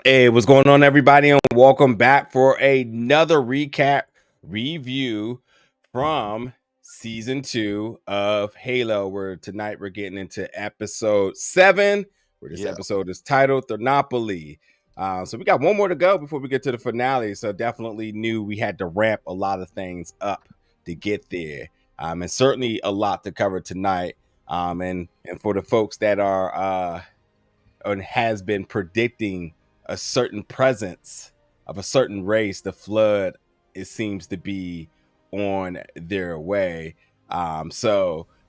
Hey, what's going on, everybody? And welcome back for another recap review from season 2 of Halo. Where tonight we're getting into episode 7, where this Yeah. episode is titled Thermopylae. So we got one more to go before we get to the finale. So definitely knew we had to ramp a lot of things up to get there. And certainly a lot to cover tonight. And for the folks that are and has been predicting a certain presence of a certain race, the flood, it seems to be on their way. Yeah,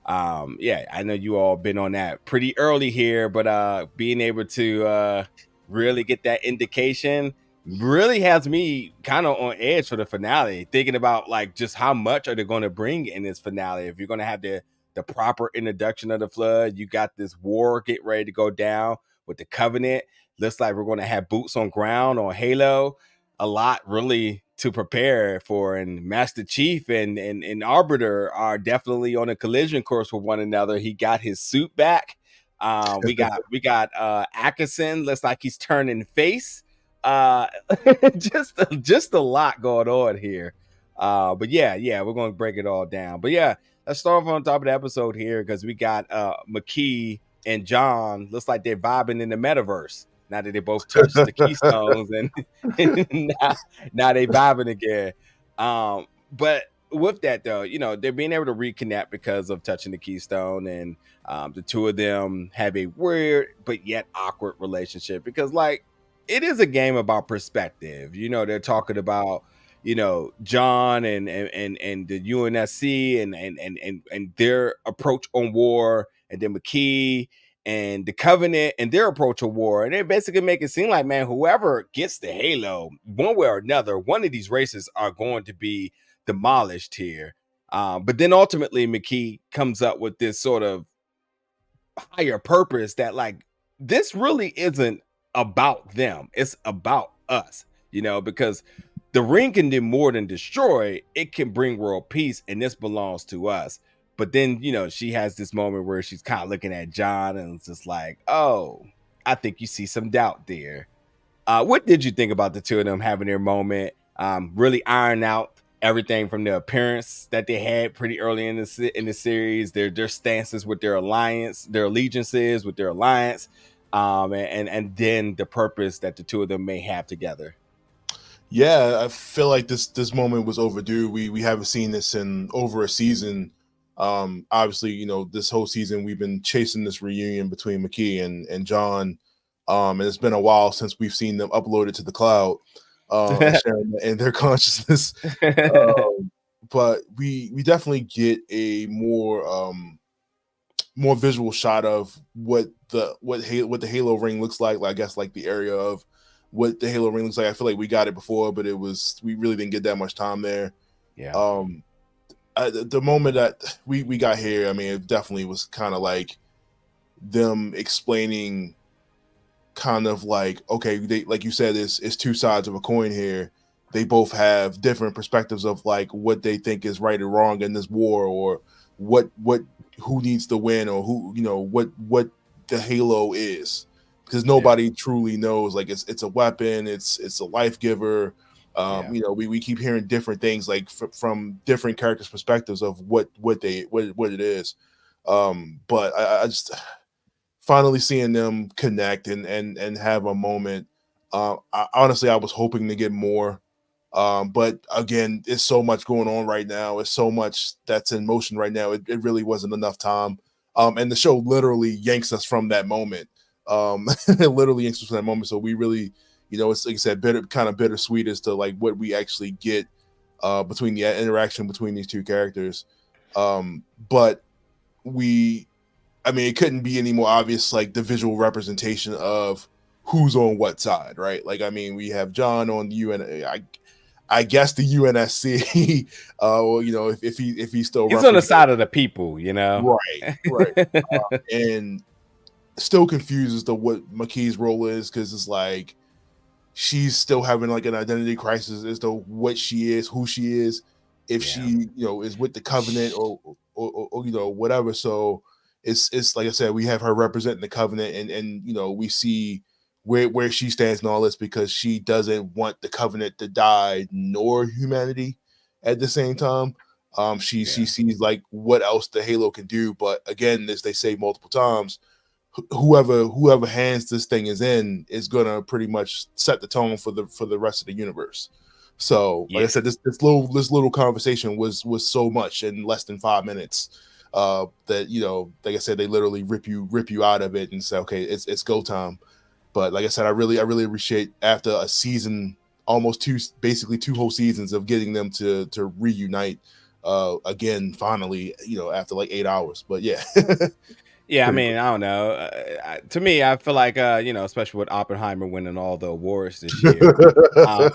I know you all been on that pretty early here, but being able to really get that indication really has me kind of on edge for the finale, thinking about like just how much are they going to bring in this finale. If you're going to have the proper introduction of the flood, you got this war get ready to go down with the Covenant. Looks like we're going to have boots on ground on Halo. A lot really to prepare for, and Master Chief and Arbiter are definitely on a collision course with one another. He got his suit back. We got Atkinson. Looks like he's turning face. Uh, just a lot going on here. But yeah, we're going to break it all down. But yeah, let's start off on top of the episode here because we got McKee and John. Looks like they're vibing in the metaverse now that they both touched the keystones, and now they vibing again. But with that though, they're being able to reconnect because of touching the keystone, and the two of them have a weird but yet awkward relationship because, like, it is a game about perspective. They're talking about John and the UNSC and their approach on war, and then McKee and the Covenant and their approach to war. And they basically make it seem like, man, whoever gets the Halo, one way or another, one of these races are going to be demolished here. But then ultimately McKee comes up with this sort of higher purpose that, like, this really isn't about them. It's about us, because the ring can do more than destroy. It can bring world peace, and this belongs to us. But then, she has this moment where she's kind of looking at John, and it's just like, oh, I think you see some doubt there. What did you think about the two of them having their moment? Really iron out everything from their appearance that they had pretty early in the series, their stances with their alliance, their allegiances with their alliance, and then the purpose that the two of them may have together. Yeah, I feel like this moment was overdue. We haven't seen this in over a season. Obviously, this whole season we've been chasing this reunion between McKee and John. And it's been a while since we've seen them uploaded to the cloud and sharing in their consciousness. But we definitely get a more visual shot of what the Halo ring looks like. I guess like the area of what the Halo ring looks like. I feel like we got it before, but we really didn't get that much time there. Yeah. The moment that we got here, I mean, it definitely was kind of like them explaining, kind of like, okay, they, like you said, it's two sides of a coin here. They both have different perspectives of like what they think is right or wrong in this war, or who needs to win, or who, what the Halo is, because nobody truly knows. Like it's a weapon, it's a life giver. We keep hearing different things, like from different characters' perspectives of what it is. But I just finally seeing them connect and have a moment. Honestly, I was hoping to get more. But again, it's so much going on right now. It's so much that's in motion right now. It really wasn't enough time. And the show literally yanks us from that moment. It literally yanks us from that moment. So we really, it's like I said, bittersweet as to like what we actually get between the interaction between these two characters. But it couldn't be any more obvious, like the visual representation of who's on what side, right? Like, I mean, we have John on the UN. I guess the UNSC. If he's still, he's on the side of the people, right, and still confused as to what McKee's role is, because it's like she's still having like an identity crisis as to what she is, who she is, if she is with the Covenant or whatever. So it's like I said, we have her representing the Covenant, and we see where she stands and all this, because she doesn't want the Covenant to die nor humanity at the same time. She sees like what else the Halo can do, but again, as they say multiple times, whoever hands this thing is gonna pretty much set the tone for the rest of the universe. So, like I said, this little conversation was so much in less than 5 minutes, that, you know, like I said, they literally rip you out of it and say, okay, it's go time. But like I said, I really appreciate, after a season, almost basically two whole seasons of getting them to reunite again, finally, you know, after like 8 hours. But yeah. Yeah, I Pretty mean, I don't know. To me, I feel like, you know, especially with Oppenheimer winning all the awards this year, cool.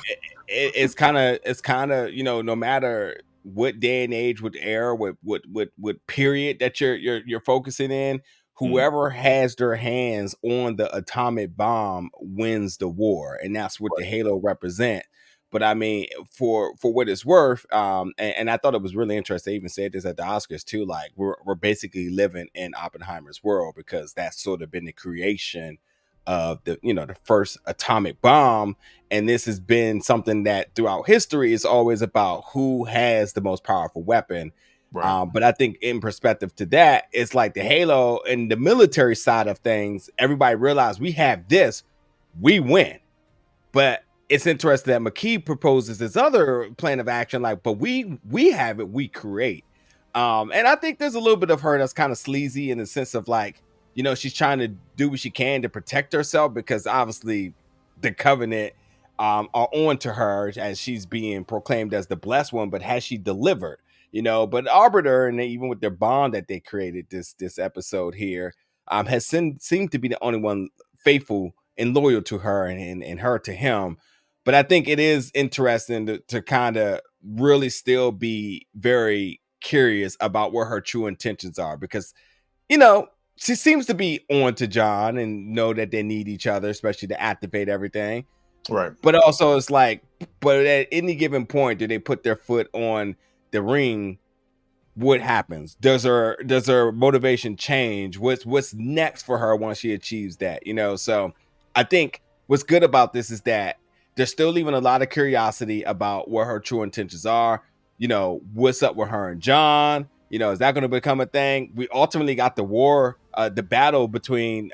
it's kind of, you know, no matter what day and age, what era, what period that you're focusing in, whoever has their hands on the atomic bomb wins the war, and that's what the Right. Halo represent. But I mean, for what it's worth, and I thought it was really interesting. They even said this at the Oscars too. Like, we're basically living in Oppenheimer's world, because that's sort of been the creation of the, you know, the first atomic bomb. And this has been something that throughout history is always about who has the most powerful weapon. Right. But I think in perspective to that, it's like the Halo and the military side of things. Everybody realized we have this, we win. But it's interesting that McKee proposes this other plan of action, like, but we have it, we create. And I think there's a little bit of her that's kind of sleazy, in the sense of, like, you know, she's trying to do what she can to protect herself, because obviously the Covenant are on to her as she's being proclaimed as the blessed one, but has she delivered? You know, but Arbiter, and even with their bond that they created this episode here, has seemed to be the only one faithful and loyal to her, and her to him. But I think it is interesting to kind of really still be very curious about where her true intentions are, because, you know, she seems to be on to John and know that they need each other, especially to activate everything. Right. But also it's like, but at any given point, do they put their foot on the ring? What happens? Does her motivation change? What's next for her once she achieves that? You know, so I think what's good about this is that they're still leaving a lot of curiosity about where her true intentions are. You know, what's up with her and John? You know, is that going to become a thing? We ultimately got the war, the battle between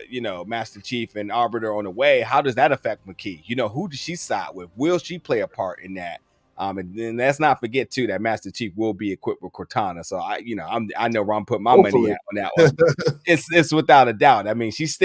you know, Master Chief and Arbiter on the way. How does that affect McKee? You know, who does she side with? Will she play a part in that? And then let's not forget too that Master Chief will be equipped with Cortana. So I know where I'm putting my money Hopefully. at on that one. It's without a doubt. I mean, she's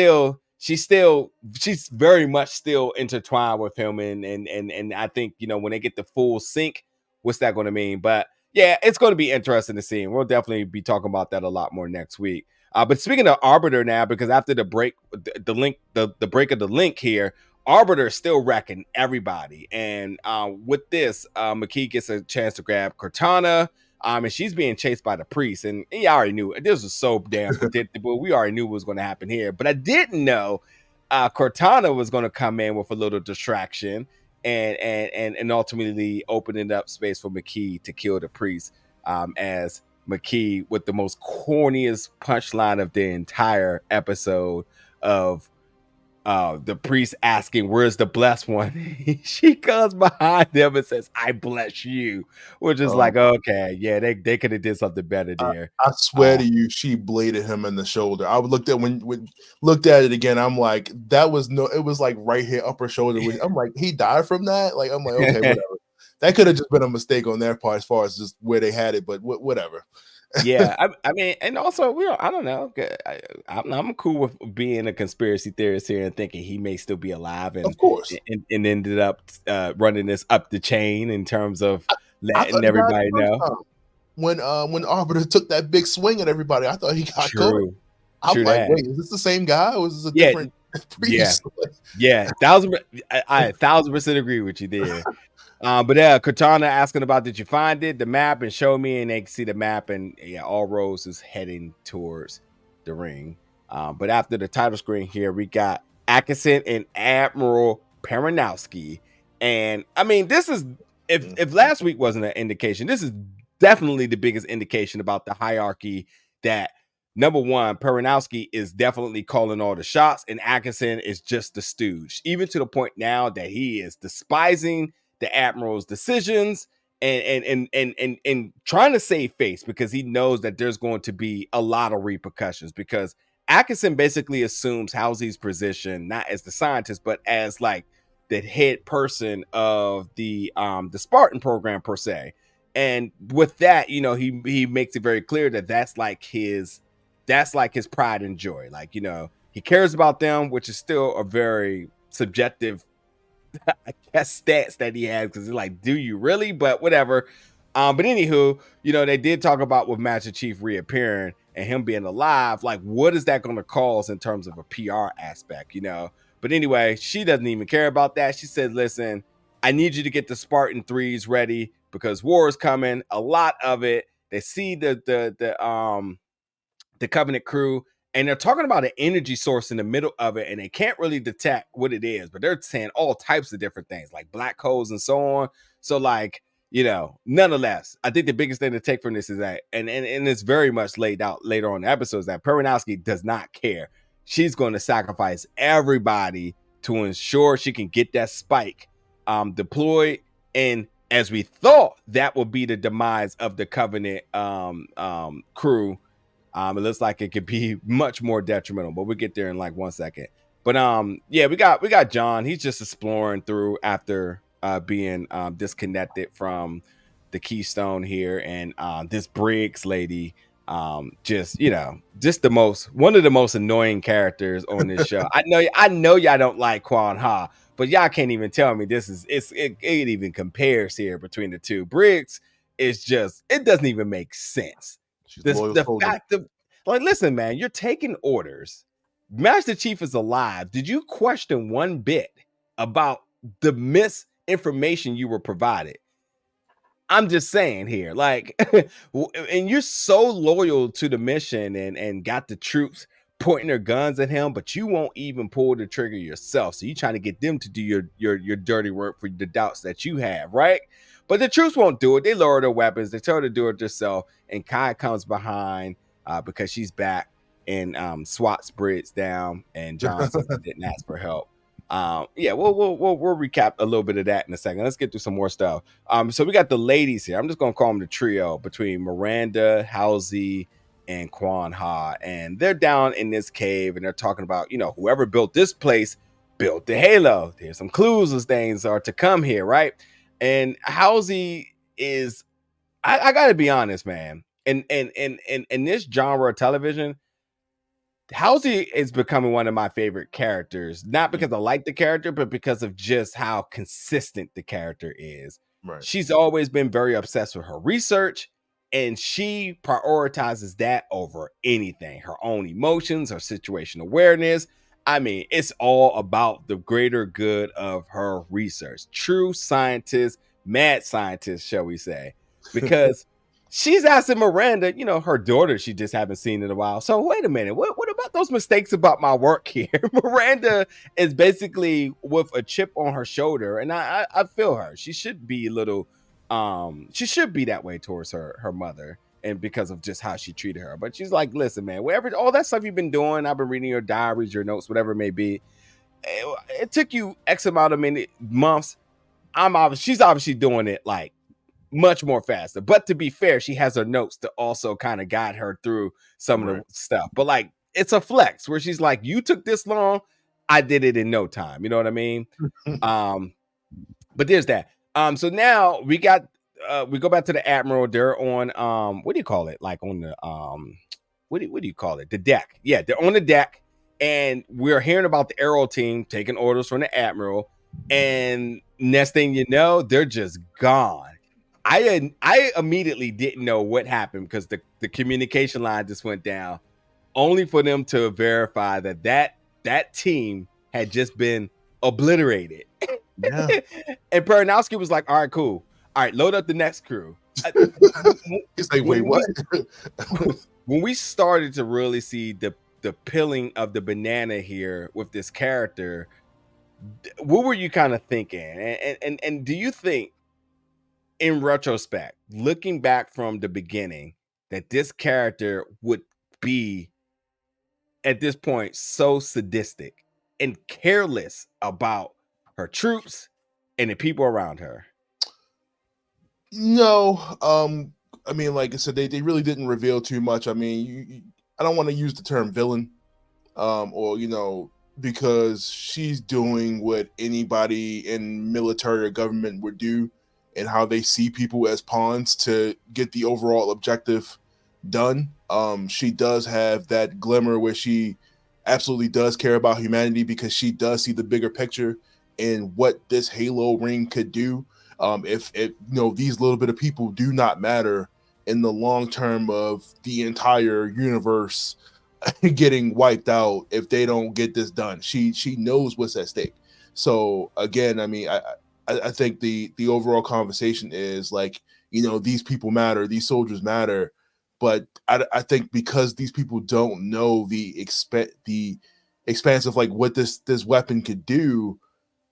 very much still intertwined with him, and I think, you know, when they get the full sync, what's that going to mean? But yeah, it's going to be interesting to see, and we'll definitely be talking about that a lot more next week. But speaking of Arbiter now, because after the break, the break of the link here, Arbiter is still wrecking everybody. And with this, McKee gets a chance to grab Cortana. And she's being chased by the priest. And he already knew it. This was so damn predictable. We already knew what was going to happen here. But I didn't know Cortana was going to come in with a little distraction and ultimately opening up space for McKee to kill the priest. As McKee, with the most corniest punchline of the entire episode of the priest asking, "Where's the blessed one?" She comes behind them and says, "I bless you," which is Um, like, okay, yeah, they could have did something better there. I swear to you, she bladed him in the shoulder. I looked at when looked at it again. I'm like, that was no. It was like right here, upper shoulder. I'm like, he died from that. Like, I'm like, okay, whatever. That could have just been a mistake on their part as far as just where they had it, but whatever. Yeah, I mean, and also I don't know. I'm cool with being a conspiracy theorist here and thinking he may still be alive, Of course, and ended up running this up the chain in terms of I thought letting he died everybody the first know. time when Arbiter took that big swing at everybody. I thought he got caught. True, I'm true like, that. wait, is this the same guy or is this a Yeah, different yeah, priest? yeah. I 1,000% agree with you there. But yeah, Cortana asking about, did you find it? The map, and show me, and they can see the map, and yeah, all roads is heading towards the ring. But after the title screen here, we got Atkinson and Admiral Paranowski. And I mean, this is, if last week wasn't an indication, this is definitely the biggest indication about the hierarchy that number one, Peronowski is definitely calling all the shots, and Atkinson is just the stooge, even to the point now that he is despising the admiral's decisions and trying to save face because he knows that there's going to be a lot of repercussions. Because Atkinson basically assumes Halsey's position not as the scientist, but as like the head person of the Spartan program per se. And with that, he makes it very clear that that's like his pride and joy. Like, he cares about them, which is still a very subjective, I guess, stats that he has, because he's like, do you really? But whatever. But anywho, they did talk about with Master Chief reappearing and him being alive, like, what is that going to cause in terms of a PR aspect, But anyway, she doesn't even care about that. She said, listen, I need you to get the Spartan 3s ready because war is coming. A lot of it. They see the Covenant crew, and they're talking about an energy source in the middle of it, and they can't really detect what it is, but they're saying all types of different things, like black holes and so on. So, like, nonetheless, I think the biggest thing to take from this is that, and it's very much laid out later on in the episodes, that Peronowski does not care. She's going to sacrifice everybody to ensure she can get that spike deployed. And as we thought, that would be the demise of the Covenant crew. It looks like it could be much more detrimental, but we'll get there in like 1 second. But yeah, we got John. He's just exploring through after being disconnected from the Keystone here, and this Briggs lady, just one of the most annoying characters on this show. I know y'all don't like Quan Ha, but y'all can't even tell me it even compares here between the two. Briggs is just, it doesn't even make sense. She's This loyal the soldier. fact of, like, listen, man, you're taking orders. Master Chief is alive. Did you question one bit about the misinformation you were provided? I'm just saying here, like, and you're so loyal to the mission and got the troops pointing their guns at him, but you won't even pull the trigger yourself. So you're trying to get them to do your dirty work for the doubts that you have, right? But the troops won't do it. They lower their weapons. They tell her to do it themselves. And Kai comes behind because she's back and swats Briggs down. And John says he didn't ask for help. Yeah, we'll recap a little bit of that in a second. Let's get through some more stuff. So we got the ladies here. I'm just gonna call them the trio between Miranda, Halsey, and Quan Ha, and they're down in this cave and they're talking about, whoever built this place built the Halo. There's some clues as things are to come here, right? And Halsey is, I gotta be honest, man. In this genre of television, Halsey is becoming one of my favorite characters, not because I like the character, but because of just how consistent the character is. Right. She's always been very obsessed with her research, and she prioritizes that over anything. Her own emotions, her situation awareness. I mean, it's all about the greater good of her research. True scientist, mad scientist, shall we say, because she's asking Miranda, her daughter she just haven't seen in a while. So wait a minute, what about those mistakes about my work here? Miranda is basically with a chip on her shoulder, and I feel her. She should be a little, she should be that way towards her mother, and because of just how she treated her. But she's like, listen, man, whatever, all that stuff you've been doing, I've been reading your diaries, your notes, whatever it may be. It took you X amount of months. She's obviously doing it like much more faster. But to be fair, she has her notes to also kind of guide her through some of the stuff. But like, it's a flex where she's like, you took this long, I did it in no time. You know what I mean? But there's that. So now we go back to the Admiral. They're on what do you call it? Like on the what do you call it? The deck. Yeah, they're on the deck, and we're hearing about the Aero team taking orders from the Admiral. And next thing you know, they're just gone. I immediately didn't know what happened because the communication line just went down, only for them to verify that team had just been obliterated. Yeah. And Peronowski was like, all right, cool. All right, load up the next crew. He's like, wait, what? When we started to really see the peeling of the banana here with this character, what were you kind of thinking? And do you think, in retrospect, looking back from the beginning, that this character would be at this point so sadistic and careless about her troops and the people around her? No, I mean, like I said, they really didn't reveal too much. I mean, I don't want to use the term villain, or because she's doing what anybody in military or government would do, and how they see people as pawns to get the overall objective done. She does have that glimmer where she absolutely does care about humanity because she does see the bigger picture and what this Halo ring could do. If these little bit of people do not matter in the long term of the entire universe getting wiped out if they don't get this done. She knows what's at stake. So again, I mean, I think the overall conversation is like, these people matter, these soldiers matter, but I think because these people don't know the expanse of like what this weapon could do,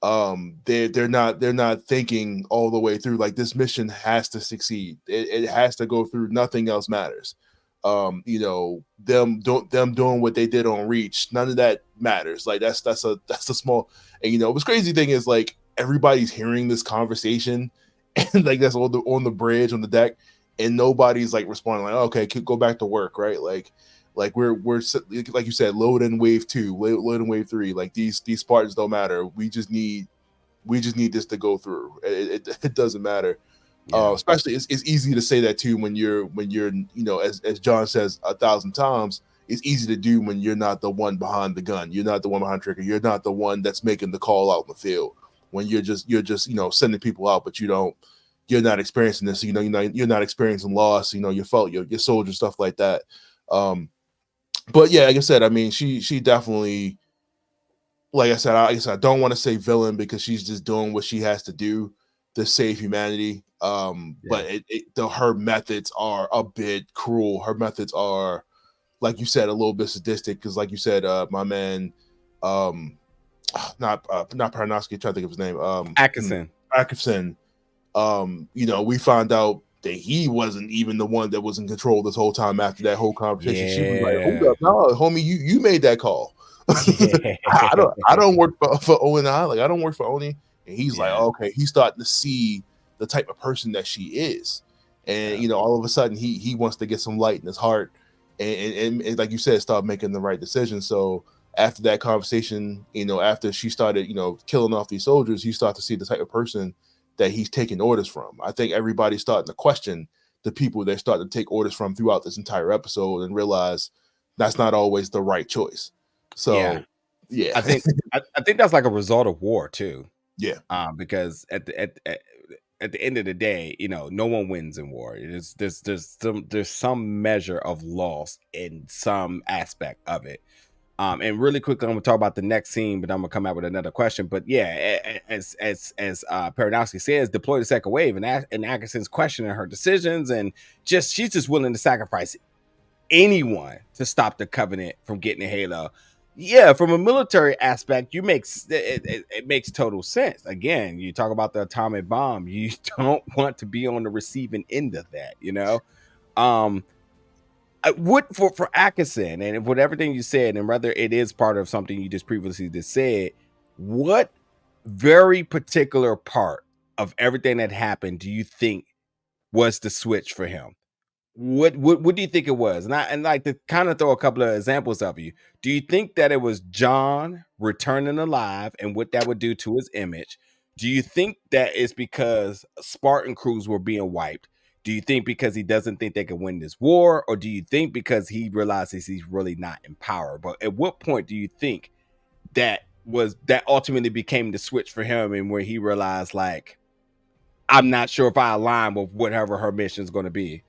they're not thinking all the way through. Like, this mission has to succeed, it has to go through, nothing else matters. Them doing what they did on Reach, none of that matters. Like, that's a small. And what's crazy thing is, like, everybody's hearing this conversation and like that's on the bridge on the deck, and nobody's like responding like, okay, go back to work, right? Like we're like you said, load in wave 2, load in wave 3. Like, these Spartans don't matter. We just need this to go through. It doesn't matter. Yeah. Especially, it's easy to say that too when you're as John says 1,000 times. It's easy to do when you're not the one behind the gun. You're not the one behind the trigger. You're not the one that's making the call out in the field. When you're just sending people out, but you're not experiencing this. You're not experiencing loss. You felt your soldiers, stuff like that. But yeah, like I said, I mean, she definitely, like I said, I don't want to say villain because she's just doing what she has to do to save humanity. But her methods are a bit cruel. Her methods are, like you said, a little bit sadistic. Because, like you said, my man, not Paranowski, trying to think of his name, Atkinson. Atkinson. We found out that he wasn't even the one that was in control this whole time after that whole conversation. She was like, hold up, no, homie, you made that call. I don't work for Oni. Like, I don't work for Oni. And he's like, okay, he's starting to see the type of person that she is. And all of a sudden he wants to get some light in his heart, and like you said, start making the right decision. So after that conversation, after she started, killing off these soldiers, you start to see the type of person that he's taking orders from. I think everybody's starting to question the people they're starting to take orders from throughout this entire episode and realize that's not always the right choice. So yeah. I think that's like a result of war too. Yeah. Because at the end of the day, no one wins in war. There's some measure of loss in some aspect of it. And really quickly, I'm gonna talk about the next scene, but I'm gonna come out with another question. But yeah, as Paranowski says, deploy the second wave, and Atkinson's questioning her decisions, and she's just willing to sacrifice anyone to stop the Covenant from getting a Halo. Yeah, from a military aspect, it makes total sense. Again, you talk about the atomic bomb. You don't want to be on the receiving end of that, What for Atkinson, and with everything you said, and whether it is part of something you just previously just said, what very particular part of everything that happened do you think was the switch for him? What do you think it was? And like to kind of throw a couple of examples of you. Do you think that it was John returning alive and what that would do to his image? Do you think that it's because Spartan crews were being wiped? Do you think because he doesn't think they can win this war, or do you think because he realizes he's really not in power? But at what point do you think that ultimately became the switch for him, and where he realized, like, I'm not sure if I align with whatever her mission is going to be?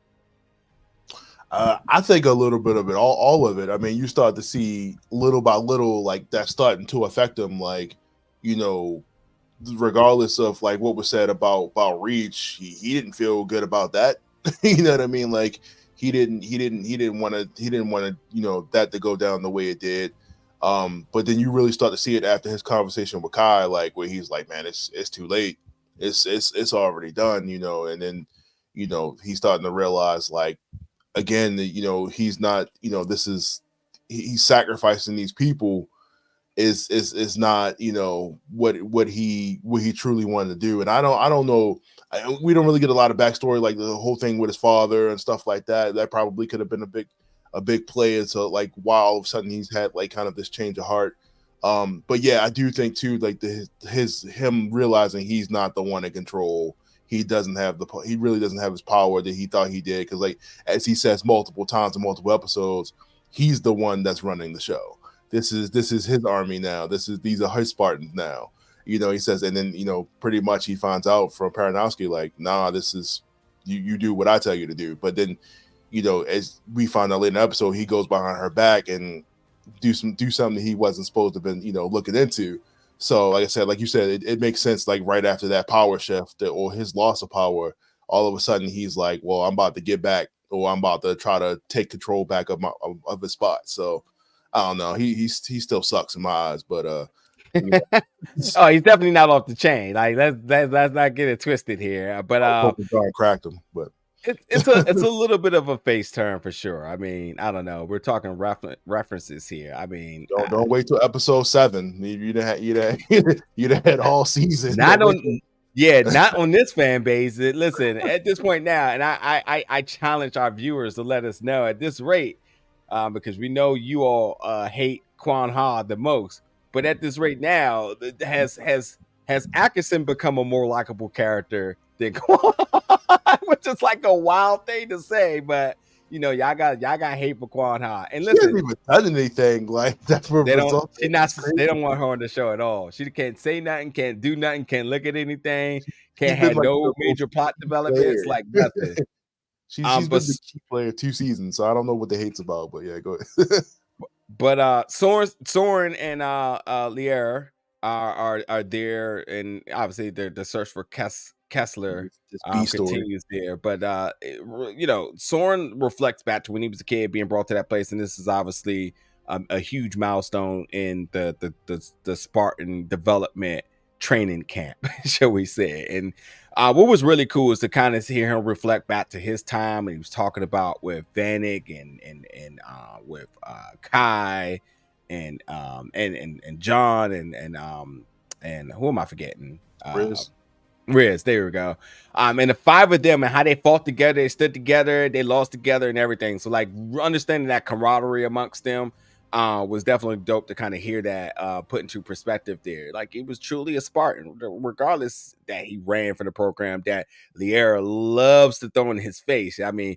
I think a little bit of it, all of it. I mean, you start to see little by little, like, that starting to affect him. Like, regardless of like what was said about Reach, he didn't feel good about that. You know what I mean? Like, he didn't want to that to go down the way it did. But then you really start to see it after his conversation with Kai, like, where he's like, man, it's too late. It's already done, and then he's starting to realize, like, again, he's not, this is, he's sacrificing these people, is not, what he truly wanted to do. And I don't know, we don't really get a lot of backstory, like the whole thing with his father and stuff like that. That probably could have been a big play into like why all of a sudden he's had like kind of this change of heart. But yeah, I do think too, like him realizing he's not the one in control. He really doesn't have his power that he thought he did, because like, as he says multiple times in multiple episodes, he's the one that's running the show. This is his army now. These are his Spartans now. He says, and then pretty much he finds out from Paranowski, like, nah, this is, you do what I tell you to do. But then, as we find out later in the episode, he goes behind her back and do something he wasn't supposed to have been, looking into. So, like I said, like you said, it makes sense. Like right after that power shift, or his loss of power, all of a sudden he's like, well, I'm about to get back, or I'm about to try to take control back of his spot. So I don't know. He still sucks in my eyes, but yeah. Oh, he's definitely not off the chain. Like let's not get it twisted here. But I was hoping John cracked him, but it's a little bit of a face turn for sure. I mean, I don't know. We're talking references here. I mean, don't wait till episode 7. You'd have had all season. not on, yeah, not on this fan base. Listen, at this point now, and I challenge our viewers to let us know at this rate, because we know you all hate Quan Ha the most. But at this rate now, has Atkinson become a more likable character than Quan? Which is like a wild thing to say, but y'all got hate for Quan Ha. And She hasn't listen, even done anything like that for they don't. results. They don't want her on the show at all. She can't say nothing, can't do nothing, can't look at anything, She's can't been have like no the major most plot developments, player. like nothing. She's But been the key player 2 seasons, so I don't know what the hate's about. But yeah, go ahead. Soren and Lier are there, and obviously the search for Kessler This B story. continues there. But Soren reflects back to when he was a kid being brought to that place, and this is obviously a huge milestone in the Spartan development training camp, shall we say. And what was really cool is to kind of hear him reflect back to his time, and he was talking about with Vanek and with Kai and John and who am I forgetting? Riz, there we go. And the 5 of them and how they fought together, they stood together, they lost together, and everything. So, like, understanding that camaraderie amongst them was definitely dope to kind of hear that put into perspective there. Like, he was truly a Spartan, regardless that he ran for the program that Liera loves to throw in his face. I mean,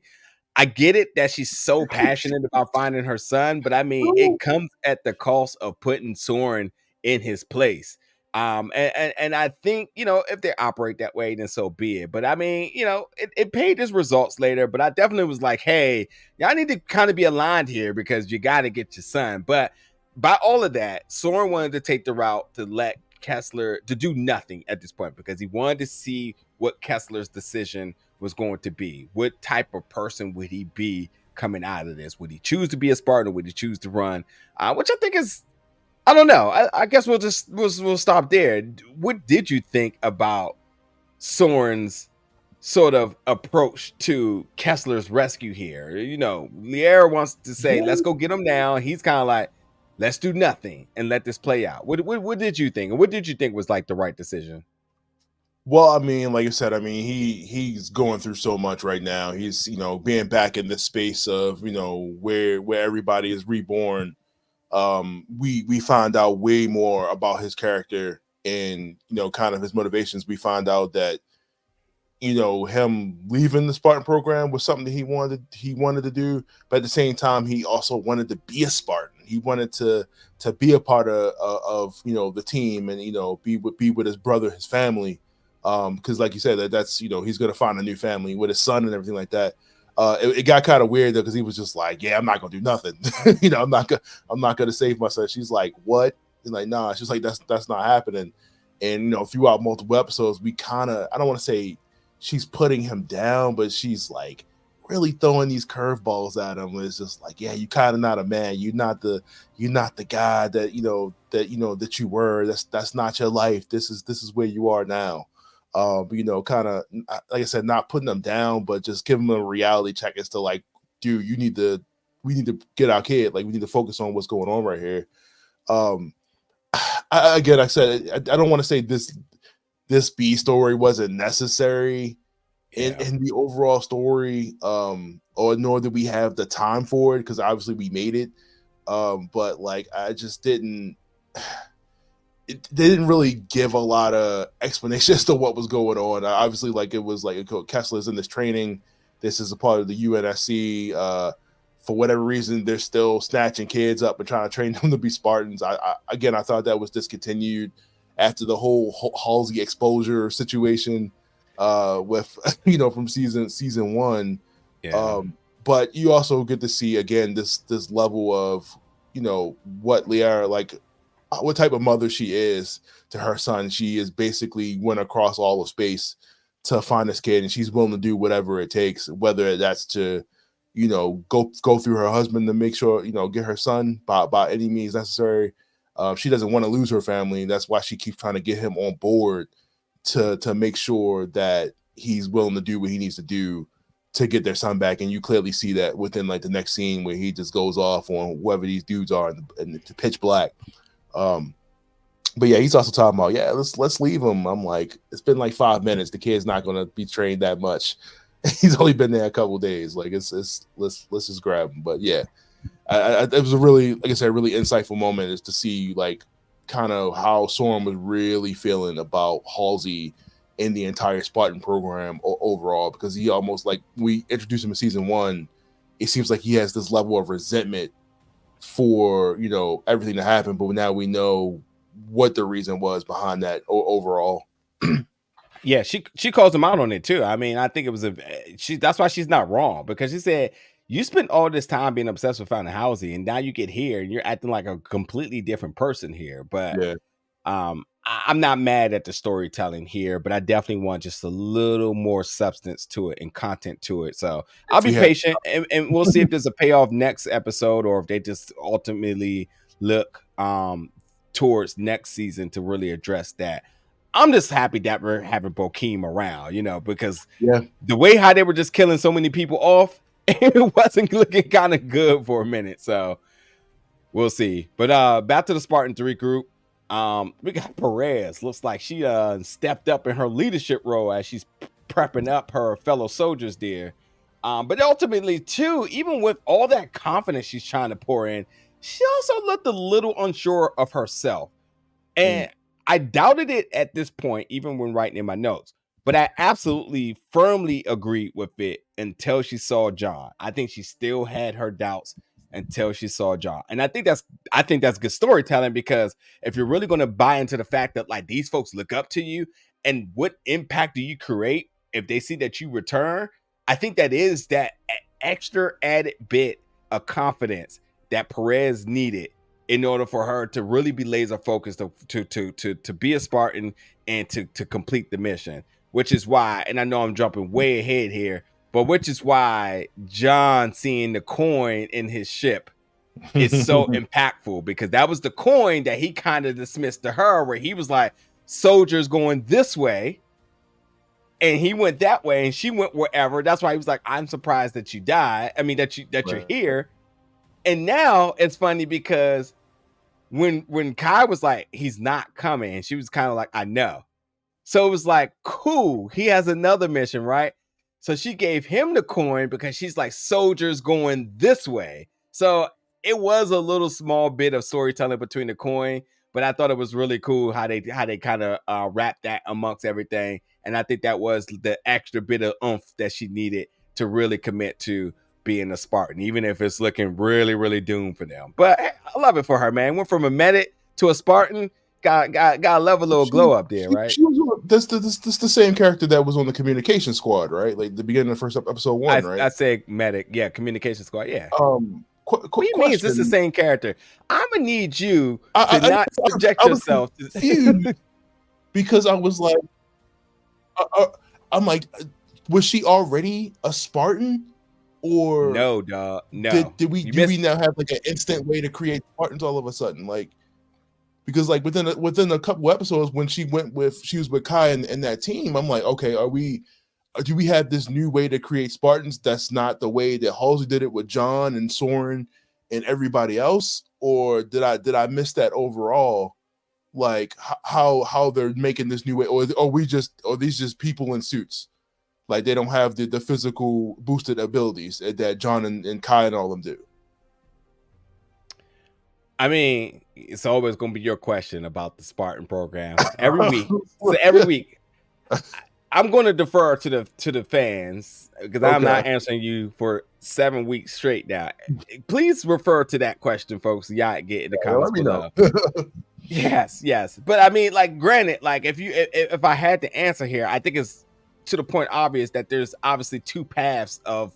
I get it that she's so passionate about finding her son, but I mean, it comes at the cost of putting Soren in his place. And I think, if they operate that way, then so be it. But I mean, it paid his results later. But I definitely was like, hey, y'all need to kind of be aligned here because you got to get your son. But by all of that, Soren wanted to take the route to let Kessler to do nothing at this point because he wanted to see what Kessler's decision was going to be. What type of person would he be coming out of this? Would he choose to be a Spartan or would he choose to run? Which I think is, I don't know. I guess we'll stop there. What did you think about Soren's sort of approach to Kessler's rescue here? Lier wants to say, let's go get him now. He's kind of like, let's do nothing and let this play out. What did you think? And what did you think was like the right decision? Well, I mean, like you said, I mean, he's going through so much right now. He's, being back in this space of, where everybody is reborn. We find out way more about his character and, kind of his motivations. We find out that, him leaving the Spartan program was something that he wanted to do, but at the same time, he also wanted to be a Spartan. He wanted to be a part of the team and be with his brother, his family. Because like you said, that's he's gonna find a new family with his son and everything like that. It got kind of weird though because he was just like, yeah, I'm not gonna do nothing. I'm not gonna save my son. She's like, what? And like, nah. She's like, that's not happening. And throughout multiple episodes, we kind of, I don't want to say she's putting him down, but she's like really throwing these curveballs at him. It's just like, yeah, you kind of not a man. You're not the guy that that you were. That's not your life. This is where you are now. Kind of like I said, not putting them down, but just giving them a reality check as to like dude, we need to get our kid. Like, we need to focus on what's going on right here. Again, I said, I don't want to say this B story wasn't necessary in the overall story, or nor did we have the time for it, because obviously we made it. But like, I just didn't. They didn't really give a lot of explanation as to what was going on. Obviously, like, it was like Kessler's in this training. This is a part of the UNSC. For whatever reason, they're still snatching kids up and trying to train them to be Spartans. Again, I thought that was discontinued after the whole Halsey exposure situation with from season one. Yeah. But you also get to see again this level of what Liara, like, what type of mother she is to her son. She is basically went across all of space to find this kid, and she's willing to do whatever it takes, whether that's to go through her husband to make sure get her son by any means necessary. She doesn't want to lose her family, and that's why she keeps trying to get him on board to make sure that he's willing to do what he needs to do to get their son back. And you clearly see that within like the next scene where he just goes off on whoever these dudes are in the pitch black. But yeah, he's also talking about, let's leave him. I'm like, it's been like 5 minutes. The kid's not going to be trained that much. He's only been there a couple of days. Like, let's just grab him. But yeah, it was a really, like I said, really insightful moment, is to see like kind of how Soren was really feeling about Halsey in the entire Spartan program overall, because he almost, like, we introduced him in season one, it seems like he has this level of resentment for everything that happened, but now we know what the reason was behind that overall. Yeah, she calls him out on it too. I mean, I think it was that's why she's not wrong, because she said, you spent all this time being obsessed with finding Halsey, and now you get here and you're acting like a completely different person here. But Yeah. I'm not mad at the storytelling here, but I definitely want just a little more substance to it and content to it. So I'll be patient, and we'll see if there's a payoff next episode, or if they just ultimately look towards next season to really address that. I'm just happy that we're having Bokeem around, because the way how they were just killing so many people off, it wasn't looking kind of good for a minute. So we'll see. But back to the Spartan 3 group. We got Perez. Looks like she stepped up in her leadership role as she's prepping up her fellow soldiers there. But ultimately, too, even with all that confidence she's trying to pour in, she also looked a little unsure of herself. And I doubted it at this point, even when writing in my notes. But I absolutely firmly agreed with it until she saw John. I think she still had her doubts until she saw John. And I think that's good storytelling, because if you're really going to buy into the fact that, like, these folks look up to you, and what impact do you create if they see that you return, I think that is that extra added bit of confidence that Perez needed in order for her to really be laser focused to be a Spartan and to complete the mission. Which is why, and I know I'm jumping way ahead here, but which is why John seeing the coin in his ship is so impactful, because that was the coin that he kind of dismissed to her, where he was like, soldiers going this way, and he went that way, and she went wherever. That's why he was like, I'm surprised that you died. I mean, that you're here. And now it's funny, because when Kai was like, he's not coming, and she was kind of like, I know. So it was like, cool, he has another mission, right? So she gave him the coin because she's like, soldiers going this way. So it was a little small bit of storytelling between the coin, but I thought it was really cool how they kind of wrapped that amongst everything. And I think that was the extra bit of oomph that she needed to really commit to being a Spartan, even if it's looking really, really doomed for them. But I love it for her, man. Went from a medic to a Spartan. Got a little glow up there, right? She was this the same character that was on the communication squad, right? Like the beginning of the first episode one, right? I say medic, yeah, communication squad, yeah. What do you mean? Is this the same character? I'm gonna need you to not subject yourself to because I was like, I'm like, was she already a Spartan? Or no, dog. No. Did we now have like an instant way to create Spartans all of a sudden? Like, because like within a couple episodes when she was with Kai and that team, I'm like, okay, are we do we have this new way to create Spartans that's not the way that Halsey did it with John and Soren and everybody else, or did I miss that overall? Like how they're making this new way, or these just people in suits, like they don't have the physical boosted abilities that John and Kai and all them do. I mean, it's always going to be your question about the Spartan program every week. So every week, I'm going to defer to the fans because I'm not answering you for 7 weeks straight now. Please refer to that question, folks. Y'all get in the comments below. Yes. But I mean, like, granted, like if I had to answer here, I think it's to the point obvious that there's obviously two paths of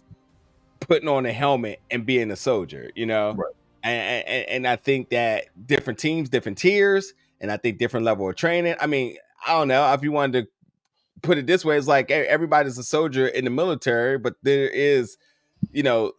putting on a helmet and being a soldier, you know? Right. And I think that different teams, different tiers, and I think different level of training. I mean, I don't know if you wanted to put it this way, it's like everybody's a soldier in the military, but there is, you know,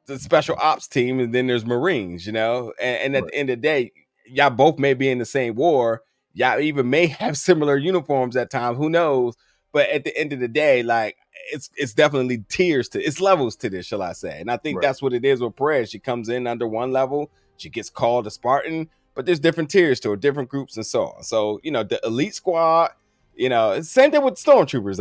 the special ops team, and then there's Marines, you know, and at the end of the day, y'all both may be in the same war. Y'all even may have similar uniforms at times. Who knows? But at the end of the day, like it's definitely tiers to it's levels to this, shall I say? And I think that's what it is with Perez. She comes in under one level, she gets called a Spartan, but there's different tiers to it, different groups and so on. So you know, the elite squad. You know, same thing with stormtroopers,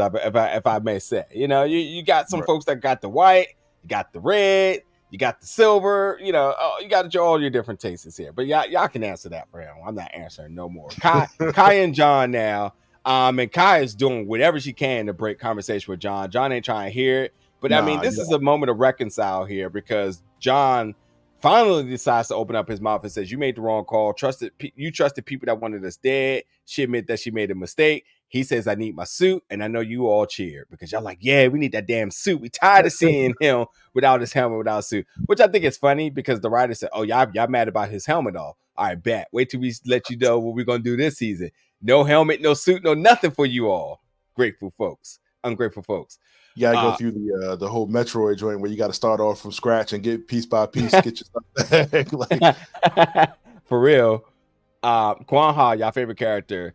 if I may say. You know, you got some folks that got the white, you got the red, you got the silver. You know, you got all your different tastes here. But y'all can answer that for him. I'm not answering no more. Kai and John now. And Kai is doing whatever she can to break conversation with John. John ain't trying to hear it. But I mean, this is a moment of reconcile here because John finally decides to open up his mouth and says, "You made the wrong call. You trusted people that wanted us dead." She admit that she made a mistake. He says, "I need my suit," and I know you all cheered because y'all like, "Yeah, we need that damn suit." We tired of seeing him without his helmet, without a suit, which I think is funny because the writer said, "Oh, y'all mad about his helmet off. All right, bet. Wait till we let you know what we're gonna do this season. No helmet, no suit, no nothing for you all. Grateful folks, ungrateful folks." You gotta go through the whole Metroid joint where you got to start off from scratch and get piece by piece, get your stuff back. Like, for real. Kwan Ha, y'all favorite character,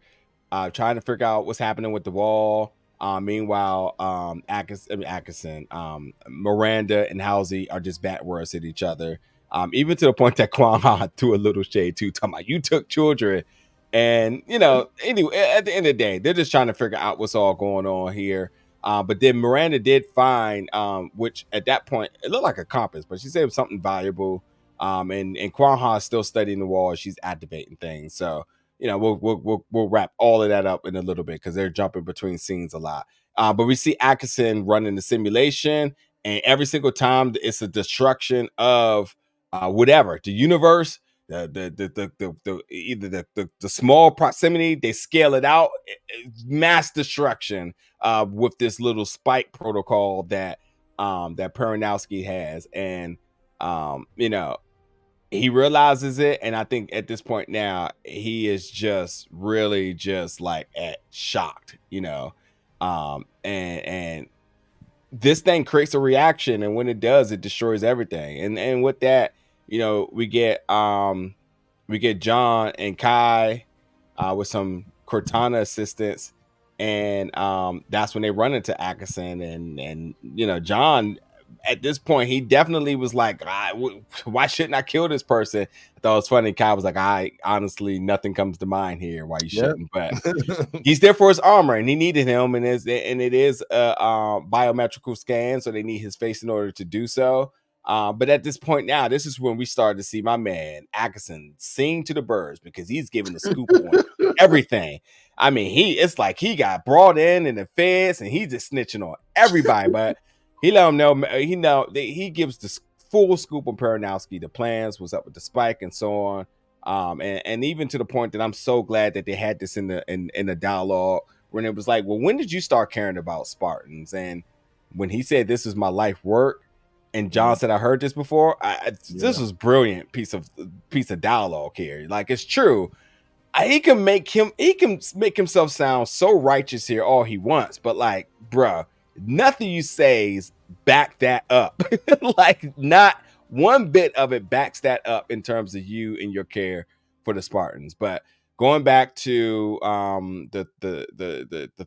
trying to figure out what's happening with the wall. Meanwhile, Atkinson, Miranda and Halsey are just bat words at each other. Even to the point that Kwan Ha threw a little shade too, talking about you took children. And you know, anyway, at the end of the day, they're just trying to figure out what's all going on here. But then Miranda did find, which at that point it looked like a compass, but she said it was something valuable. And Kwan Ha is still studying the wall. She's activating things. So you know, we'll wrap all of that up in a little bit because they're jumping between scenes a lot. But we see Atkinson running the simulation, and every single time it's a destruction of whatever the universe. Either the small proximity, they scale it out, mass destruction with this little spike protocol that Peronowski has, and you know, he realizes it, and I think at this point now he is just really just like shocked, you know, and this thing creates a reaction, and when it does, it destroys everything. And with that, you know, we get John and Kai with some Cortana assistance, and that's when they run into Atkinson, and you know, John at this point he definitely was like, why shouldn't I kill this person? I thought it was funny. Kai was like, I honestly nothing comes to mind here why you shouldn't, but he's there for his armor and he needed him, and it is a biometrical scan, so they need his face in order to do so. But at this point now, this is when we started to see my man Atkinson sing to the birds because he's giving the scoop on everything. I mean, it's like he got brought in the feds and he's just snitching on everybody, but he let him know. He gives the full scoop on Peronowski, the plans, what's up with the spike, and so on. And even to the point that I'm so glad that they had this in the dialogue when it was like, well, when did you start caring about Spartans? And when he said, "This is my life work," and John said, "I heard this before." This was brilliant piece of dialogue here. Like, it's true. He can make himself sound so righteous here all he wants, but like, bruh, nothing you say's back that up. Like, not one bit of it backs that up in terms of you and your care for the Spartans. But going back to the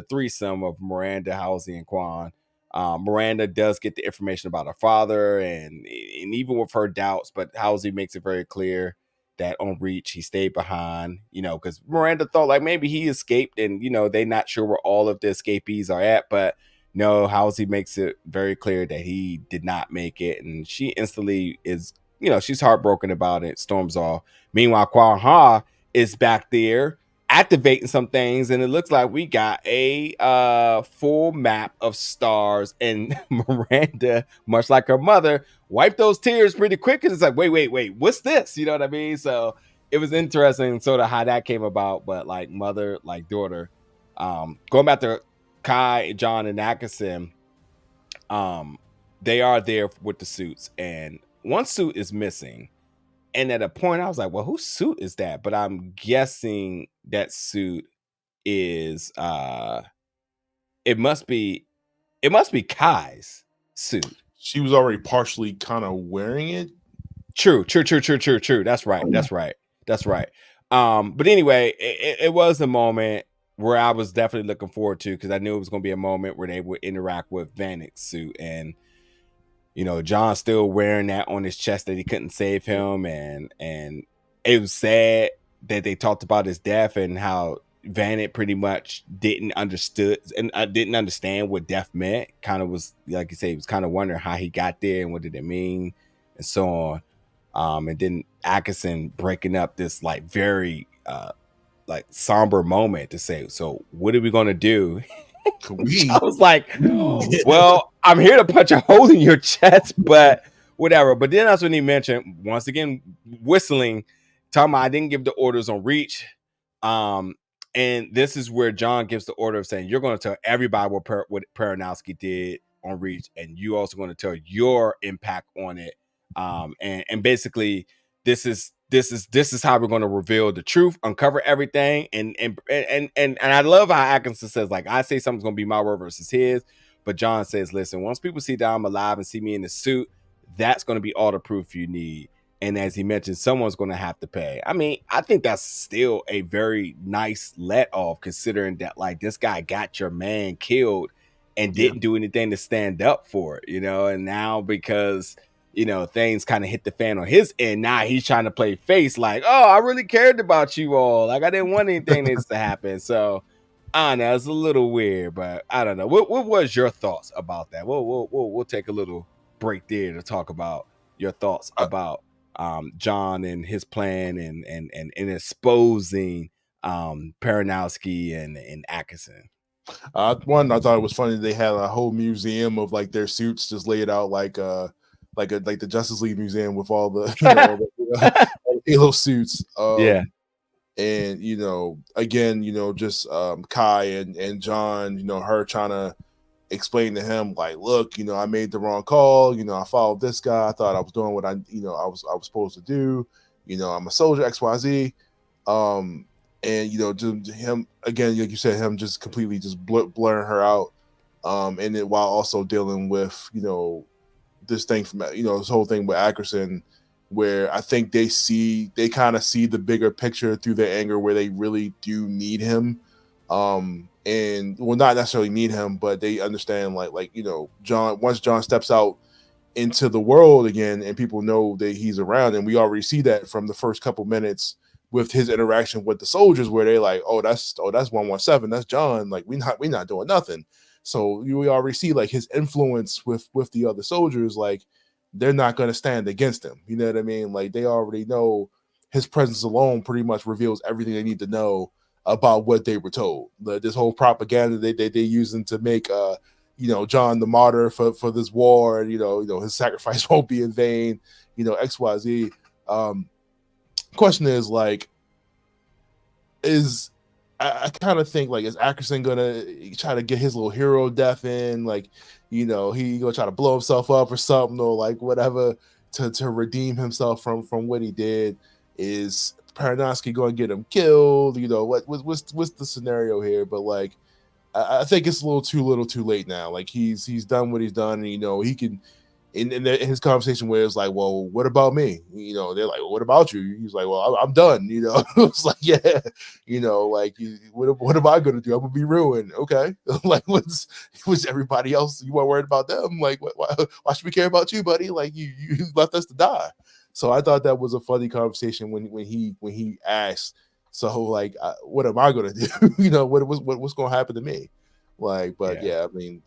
threesome of Miranda, Halsey, and Quan. Miranda does get the information about her father, and even with her doubts, but Halsey makes it very clear that on Reach he stayed behind. Because Miranda thought like maybe he escaped, and they're not sure where all of the escapees are at, but no, Halsey makes it very clear that he did not make it, and she instantly is, she's heartbroken about it, storms off. Meanwhile, Quan Ha is back there activating some things, and it looks like we got a full map of stars. And Miranda, much like her mother, wiped those tears pretty quick, because it's like, wait, what's this? You know what I mean? So it was interesting sort of how that came about, but like mother, like daughter. Going back to Kai, John, and Atkinson, they are there with the suits, and one suit is missing. And at a point, I was like, well, whose suit is that? But I'm guessing that suit is it must be Kai's suit. She was already partially kind of wearing it. True. That's right. But anyway, it was a moment where I was definitely looking forward to, because I knew it was going to be a moment where they would interact with Vanek's suit, and John's still wearing that on his chest that he couldn't save him, and it was sad that they talked about his death and how Vanek pretty much didn't understand what death meant. Kind of was, like you say, he was kind of wondering how he got there and what did it mean and so on. And then Atkinson breaking up this like very like somber moment to say, so what are we going to do? I was like, well, I'm here to punch a hole in your chest, but whatever. But then that's when he mentioned, once again, whistling, talking about I didn't give the orders on Reach. And this is where John gives the order of saying, you're going to tell everybody what Paranowski did on Reach, and you also going to tell your impact on it. And basically, this is how we're going to reveal the truth, uncover everything, and I love how Atkinson says, like, I say something's going to be my word versus his, but John says, listen, once people see that I'm alive and see me in the suit, that's going to be all the proof you need. And as he mentioned, someone's going to have to pay. I mean, I think that's still a very nice let off, considering that like this guy got your man killed and didn't do anything to stand up for it, and now because things kind of hit the fan on his end. Now he's trying to play face like, oh, I really cared about you all. Like I didn't want anything this to happen. So I don't know, it's a little weird, but I don't know. What was your thoughts about that? We'll take a little break there to talk about your thoughts about John and his plan and exposing Paranowski and Atkinson. One, I thought it was funny they had a whole museum of like their suits just laid out like the Justice League museum with all the all the Halo suits. Yeah. And again, just Kai and John, her trying to explain to him like, look, I made the wrong call. I followed this guy. I thought I was doing what I was supposed to do. I'm a soldier, XYZ. And just him again, like you said, him just completely just blurring her out. And then while also dealing with this thing from this whole thing with Atkinson, where I think they kind of see the bigger picture through their anger, where they really do need him. And well, not necessarily need him, but they understand like John, once John steps out into the world again and people know that he's around, and we already see that from the first couple minutes with his interaction with the soldiers, where they're like, oh that's 117, that's John, like we not doing nothing. So we already see like his influence with the other soldiers, like they're not going to stand against him. You know what I mean? Like they already know his presence alone pretty much reveals everything they need to know about what they were told. This whole propaganda they using to make John the martyr for this war, and his sacrifice won't be in vain, XYZ. Question is like, I kind of think like, is Atkinson gonna try to get his little hero death in? Like, he gonna try to blow himself up or something, or like whatever to redeem himself from what he did? Is Paranowski going to get him killed? What's the scenario here? But like, I think it's a little too late now. Like he's done what he's done, and he can in his conversation where it's like, well, what about me? You know, they're like, well, what about you? He's like, well, I'm done. You know, it's like, yeah, you know, like, what am I gonna do? I'm gonna be ruined. Okay, like, what's everybody else? You weren't worried about them? Like, why should we care about you, buddy? Like, you left us to die. So I thought that was a funny conversation when he asked. So like, what am I gonna do? You know, what's gonna happen to me? Like, but yeah, I mean,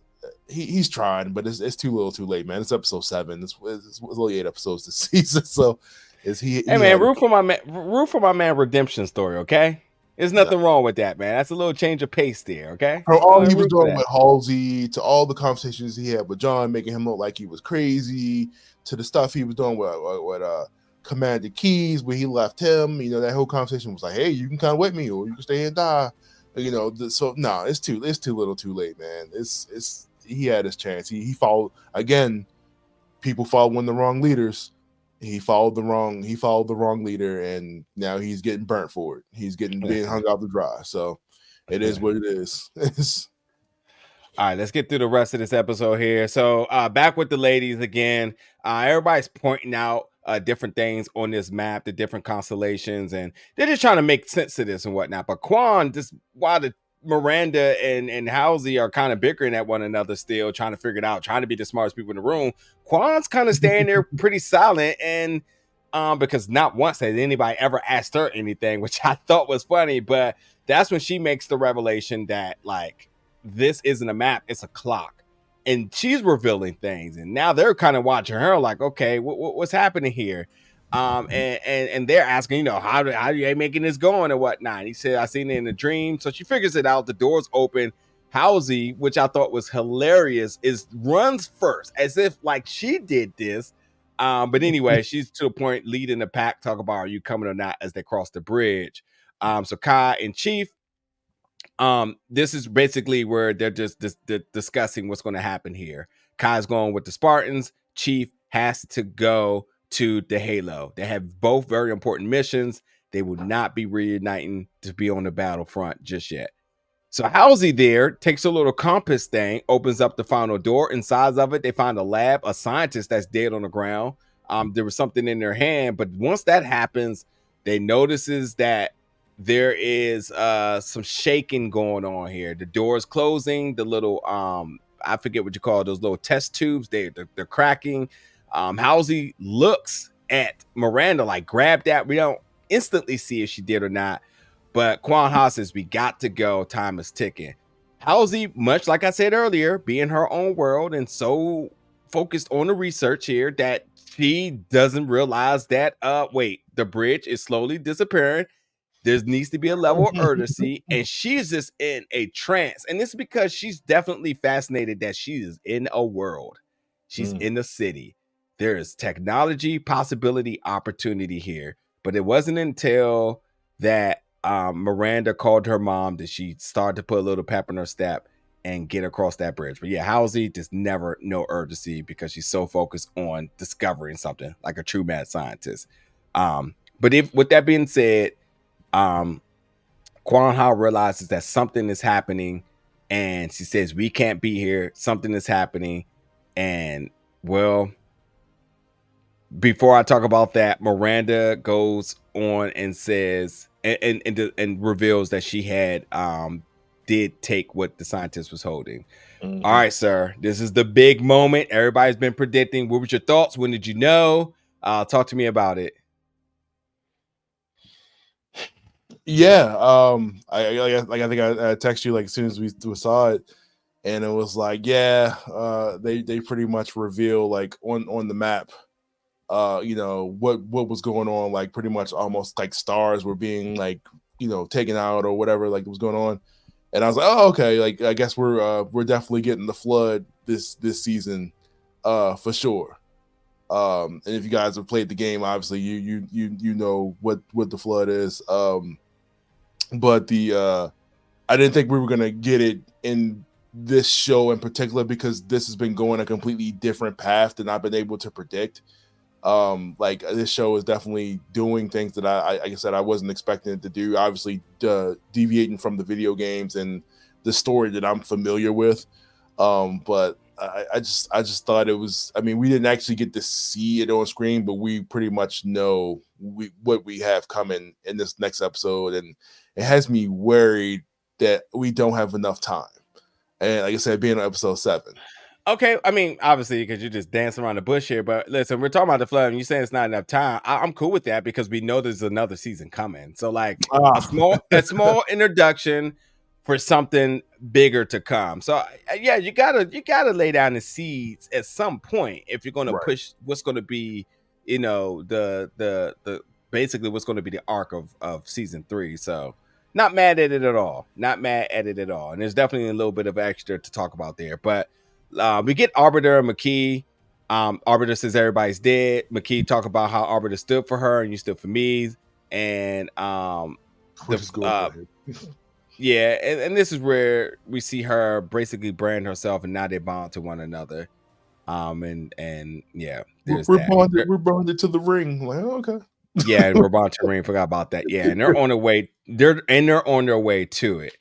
he's trying, but it's too little, too late, man. It's episode 7. It's only 8 episodes this season, so is he? Hey man, root for my man redemption story, okay? There's nothing wrong with that, man. That's a little change of pace there, okay? From all he was doing with Halsey, to all the conversations he had with John, making him look like he was crazy, to the stuff he was doing with Commander Keys, where he left him. You know, that whole conversation was like, hey, you can come with me, or you can stay and die. You know, so no, it's too little, too late, man. It's he had his chance. He followed again. People following the wrong leaders. He followed the wrong leader, and now he's getting burnt for it. He's being hung out to dry. So it is what it is. All right, let's get through the rest of this episode here. So back with the ladies again. Everybody's pointing out different things on this map, the different constellations, and they're just trying to make sense of this and whatnot. But Quan, just while the Miranda and Halsey are kind of bickering at one another still, trying to figure it out, trying to be the smartest people in the room, Quan's kind of staying there pretty silent, and because not once has anybody ever asked her anything, which I thought was funny. But that's when she makes the revelation that, like, this isn't a map, it's a clock. And she's revealing things, and now they're kind of watching her like, okay, what's happening here? And they're asking, you know, how are you making this going and whatnot? He said, I seen it in a dream. So she figures it out. The door's open. Halsey, which I thought was hilarious, runs first as if like she did this. But anyway, she's to a point leading the pack, talk about, are you coming or not, as they cross the bridge. So Kai and Chief, this is basically where they're just discussing what's going to happen here. Kai's going with the Spartans. Chief has to go to the Halo. They have both very important missions. They will not be reuniting to be on the battlefront just yet. So Halsey there takes a little compass thing, opens up the final door. Inside of it, they find a lab, a scientist that's dead on the ground. There was something in their hand, but once that happens, they notices that there is some shaking going on here. The door is closing. The little I forget what you call it, those little test tubes. They're cracking. Halsey looks at Miranda like, grab that. We don't instantly see if she did or not. But Quan Ha says, we got to go. Time is ticking. Halsey, much like I said earlier, be in her own world and so focused on the research here that she doesn't realize that, wait, the bridge is slowly disappearing. There needs to be a level of urgency, and she's just in a trance. And this is because she's definitely fascinated that she is in a world. She's in the city. There is technology, possibility, opportunity here. But it wasn't until that Miranda called her mom that she started to put a little pep in her step and get across that bridge. But yeah, Halsey just never no urgency because she's so focused on discovering something like a true mad scientist. But if with that being said, Quan Ha realizes that something is happening, and she says, we can't be here. Something is happening. And well, before I talk about that, Miranda goes on and says and reveals that she had did take what the scientist was holding. All right, sir. This is the big moment. Everybody's been predicting. What was your thoughts? When did you know? Talk to me about it. Yeah, I think I texted you like as soon as we saw it, and it was like, yeah, they pretty much reveal like on the map, you know, what was going on, like pretty much almost like stars were being like, you know, taken out or whatever like was going on, and I was like, oh, okay, like I guess we're definitely getting the flood this season, for sure. And if you guys have played the game, obviously you know what the flood is. But I didn't think we were gonna get it in this show in particular because this has been going a completely different path than I've been able to predict. Like this show is definitely doing things that I like I said, I wasn't expecting it to do. Obviously, deviating from the video games and the story that I'm familiar with. But I just thought it was. I mean, we didn't actually get to see it on screen, but we pretty much know what we have coming in this next episode, and it has me worried that we don't have enough time. And like I said, being on episode 7. Okay, I mean, obviously, because you're just dancing around the bush here. But listen, we're talking about the flood, and you saying it's not enough time. I'm cool with that because we know there's another season coming. So, like Ah, a small introduction for something bigger to come. So, yeah, you gotta lay down the seeds at some point if you're going to right. push what's going to be, the basically what's going to be the arc of season 3. So, not mad at it at all. Not mad at it at all. And there's definitely a little bit of extra to talk about there, but. We get Arbiter and McKee. Arbiter says everybody's dead. McKee talk about how Arbiter stood for her and you stood for me. And Which is good. yeah, and this is where we see her basically brand herself, and now they bond to one another. And yeah, there's We're that. bonded. We're bonded to the ring. Like, oh, okay. Yeah, we're bond to ring. Forgot about that. Yeah, and they're on their way. They're on their way to it.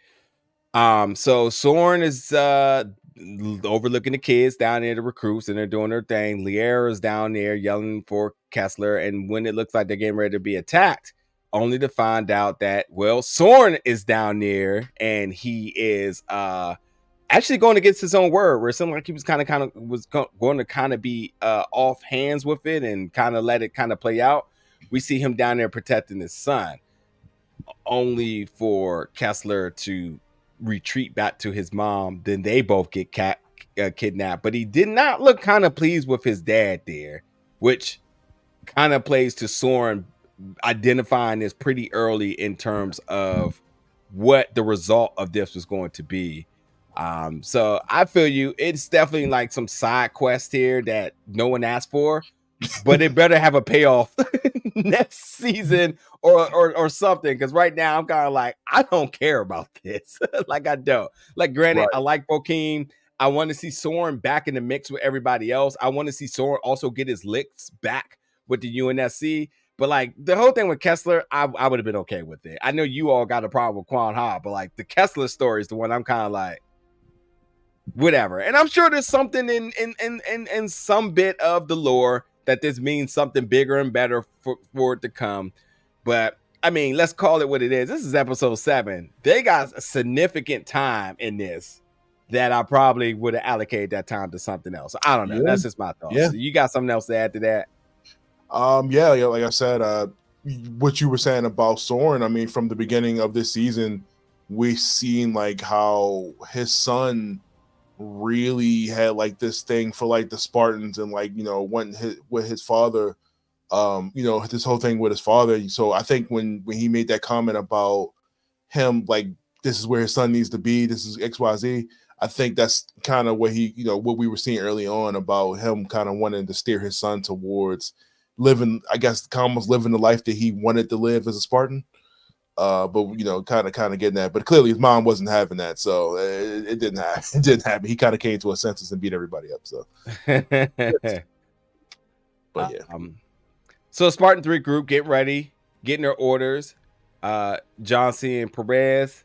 So Soren is overlooking the kids down there, the recruits, and they're doing their thing. Liera is down there yelling for Kessler, and when it looks like they're getting ready to be attacked, only to find out that Soren is down there and he is actually going against his own word, where it seemed like he was kind of was going to kind of be off hands with it and kind of let it kind of play out. We see him down there protecting his son, only for Kessler to retreat back to his mom. Then they both get kidnapped, but he did not look kind of pleased with his dad there, which kind of plays to Soren identifying this pretty early in terms of what the result of this was going to be. So I feel you. It's definitely like some side quest here that no one asked for, but it better have a payoff next season or something. Because right now I'm kind of like, I don't care about this. Like I don't. Like, granted, Right. I like Bokeem. I want to see Soren back in the mix with everybody else. I want to see Soren also get his licks back with the UNSC. But like the whole thing with Kessler, I would have been okay with it. I know you all got a problem with Quan Ha, but like the Kessler story is the one I'm kind of like, whatever. And I'm sure there's something in some bit of the lore that this means something bigger and better for it to come. But I mean, let's call it what it is. This is episode 7. They got a significant time in this that I probably would have allocated that time to something else. I don't know. Yeah. That's just my thoughts. Yeah. So you got something else to add to that? Yeah, like I said, what you were saying about Soren, I mean, from the beginning of this season, we've seen like how his son really had like this thing for like the Spartans and like, went with his father, this whole thing with his father. So I think when he made that comment about him, like, this is where his son needs to be, this is XYZ, I think that's kind of what what we were seeing early on about him kind of wanting to steer his son towards living, I guess, almost living the life that he wanted to live as a Spartan. But kind of getting that. But clearly his mom wasn't having that, so it didn't happen. It didn't happen. He kind of came to a senses and beat everybody up. So, but yeah. So Spartan 3 group get ready, getting their orders. John C. and Perez.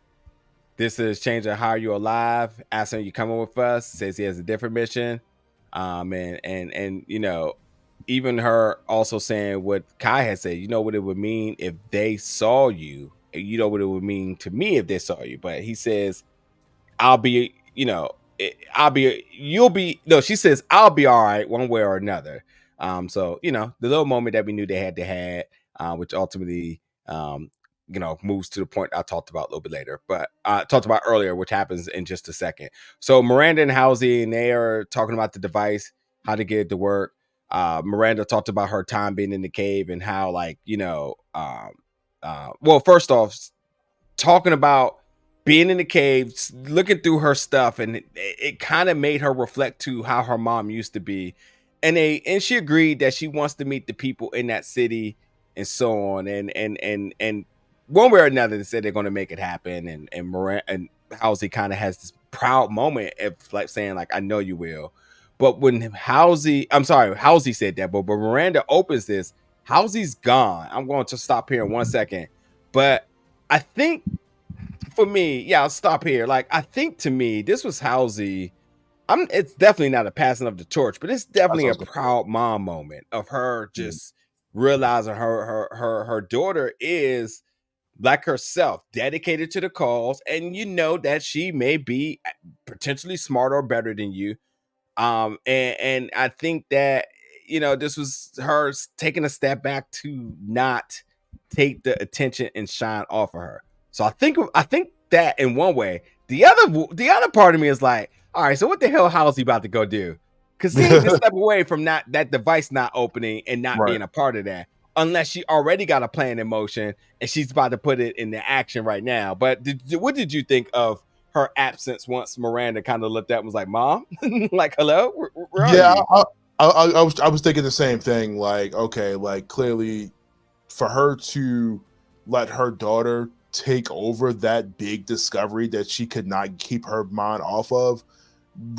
This is change of how you alive. Asking you coming with us. Says he has a different mission. And even her also saying what Kai had said. You know what it would mean if they saw you. You know what it would mean to me if they saw you. But he says, I'll be. You'll be. No, she says I'll be all right one way or another. So the little moment that we knew they had to have, which ultimately moves to the point I talked about a little bit later, but talked about earlier, which happens in just a second. So Miranda and Halsey, and they are talking about the device, how to get it to work. Miranda talked about her time being in the cave and how, like, well, first off, talking about being in the cave, looking through her stuff, and it kind of made her reflect to how her mom used to be. And she agreed that she wants to meet the people in that city and so on. And one way or another, they said they're going to make it happen. And Miranda and Halsey kind of has this proud moment of like saying, like, I know you will. But when Halsey said that, but Miranda opens this, Halsey's gone. I'm going to stop here in 1 second. But I think for me, I'll stop here. Like, I think to me, this was Halsey It's definitely not a passing of the torch, but it's That's definitely what I a was gonna say. proud mom moment of her Mhm. just realizing her daughter is like herself, dedicated to the cause, and you know that she may be potentially smarter or better than you. And I think that this was her taking a step back to not take the attention and shine off of her. So I think that in one way, the other part of me is like, all right, so what the hell? How's he about to go do? Because he ain't to step away from not that device not opening and not Right. being a part of that, unless she already got a plan in motion and she's about to put it into action right now. But what did you think of her absence once Miranda kind of looked up and was like, "Mom, like, hello, where are Yeah, you?" I was thinking the same thing. Like, okay, like clearly for her to let her daughter take over that big discovery that she could not keep her mind off of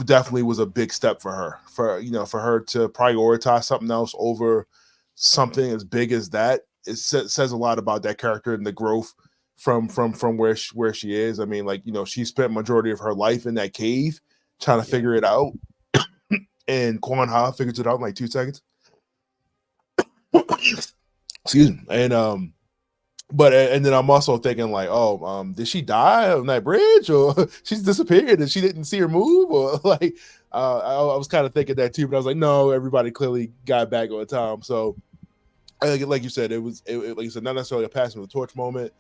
definitely was a big step for her. For her to prioritize something else over something as big as that, it says a lot about that character and the growth from where she is. I mean, like, she spent majority of her life in that cave trying to Yeah, figure it out, and Quan Ha figures it out in like 2 seconds. Excuse me. And then I'm also thinking like, oh, did she die on that bridge, or she's disappeared and she didn't see her move, or like, I was kind of thinking that too, but I was like, no, everybody clearly got back on time. So, like you said, like you said, not necessarily a passing of the torch moment,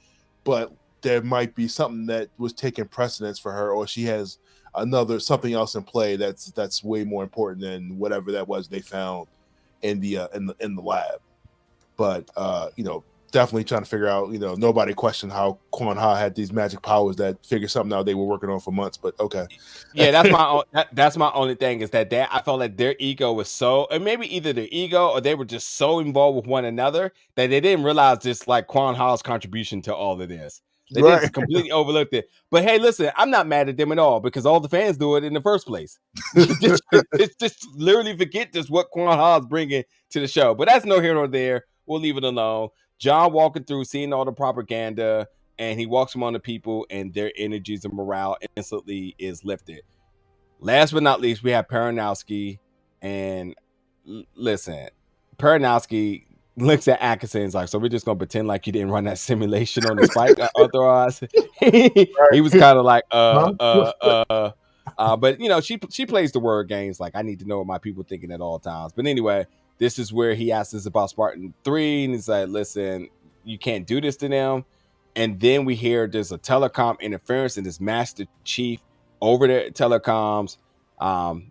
but there might be something that was taking precedence for her, or she has something else in play that's way more important than whatever that was they found in the lab. But definitely trying to figure out. Nobody questioned how Quan Ha had these magic powers that figure something out they were working on for months. But okay. yeah, that's my only thing is that I felt like their ego was so, and maybe either their ego or they were just so involved with one another that they didn't realize just like Quan Ha's contribution to all of this. They Right. just completely overlooked it. But hey, listen, I'm not mad at them at all because all the fans do it in the first place. just literally forget just what Quan Ha is bringing to the show. But that's no here nor there. We'll leave it alone. John walking through, seeing all the propaganda, and he walks among the people, and their energies and morale instantly is lifted. Last but not least, we have Paranowski, and listen, Paranowski looks at Atkinson and is like, "So we're just gonna pretend like you didn't run that simulation on the spike authorized." He was kind of like, Huh? but she plays the word games like I need to know what my people thinking at all times. But anyway, this is where he asks us about Spartan 3, and he's like, "Listen, you can't do this to them." And then we hear there's a telecom interference, and this Master Chief over the telecoms,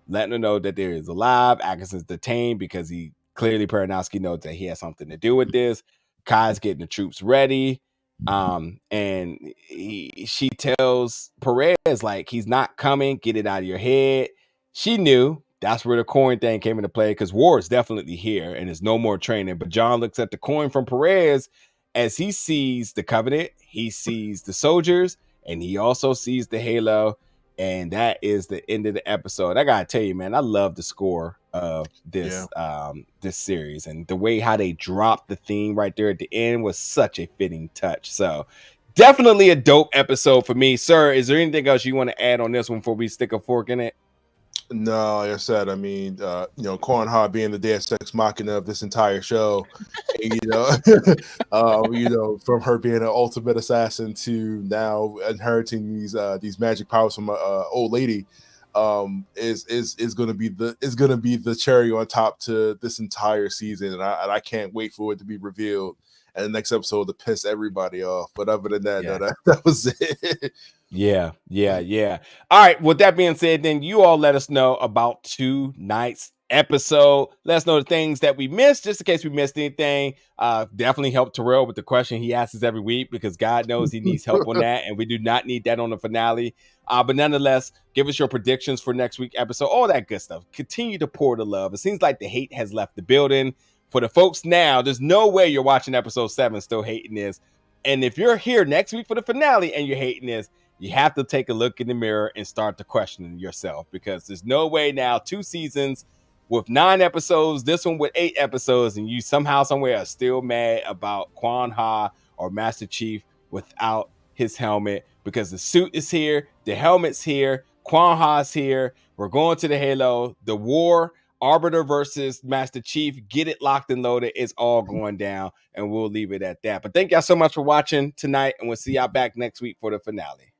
letting her know that there is alive. Atkinson's detained because he clearly Paranowski knows that he has something to do with this. Kai's getting the troops ready. And she tells Perez like he's not coming, get it out of your head. She knew that's where the coin thing came into play because war is definitely here and there's no more training. But John looks at the coin from Perez as he sees the Covenant, he sees the soldiers, and he also sees the Halo. And that is the end of the episode. I gotta tell you, man, I love the score of Yeah. this series, and the way how they dropped the theme right there at the end was such a fitting touch. So definitely a dope episode for me. Sir, is there anything else you want to add on this one before we stick a fork in it? No, like I said, I mean, Quan Ha being the Deus Ex Machina of this entire show, and, from her being an ultimate assassin to now inheriting these magic powers from a old lady, is going to be the cherry on top to this entire season, and I can't wait for it to be revealed and the next episode to piss everybody off. But other than that, no, Yeah. that was it. Yeah. All right. With that being said, then you all let us know about tonight's episode. Let us know the things that we missed, just in case we missed anything. Definitely help Terrell with the question he asks us every week because God knows he needs help on that, and we do not need that on the finale. But nonetheless, give us your predictions for next week episode, all that good stuff. Continue to pour the love. It seems like the hate has left the building. For the folks now, there's no way you're watching episode 7 still hating this. And if you're here next week for the finale and you're hating this, you have to take a look in the mirror and start to question yourself because there's no way now 2 seasons with 9 episodes, this one with 8 episodes, and you somehow somewhere are still mad about Quan Ha or Master Chief without his helmet because the suit is here, the helmet's here, Quan Ha's here. We're going to the Halo. The war, Arbiter versus Master Chief. Get it locked and loaded. It's all going down, and we'll leave it at that. But thank y'all so much for watching tonight, and we'll see y'all back next week for the finale.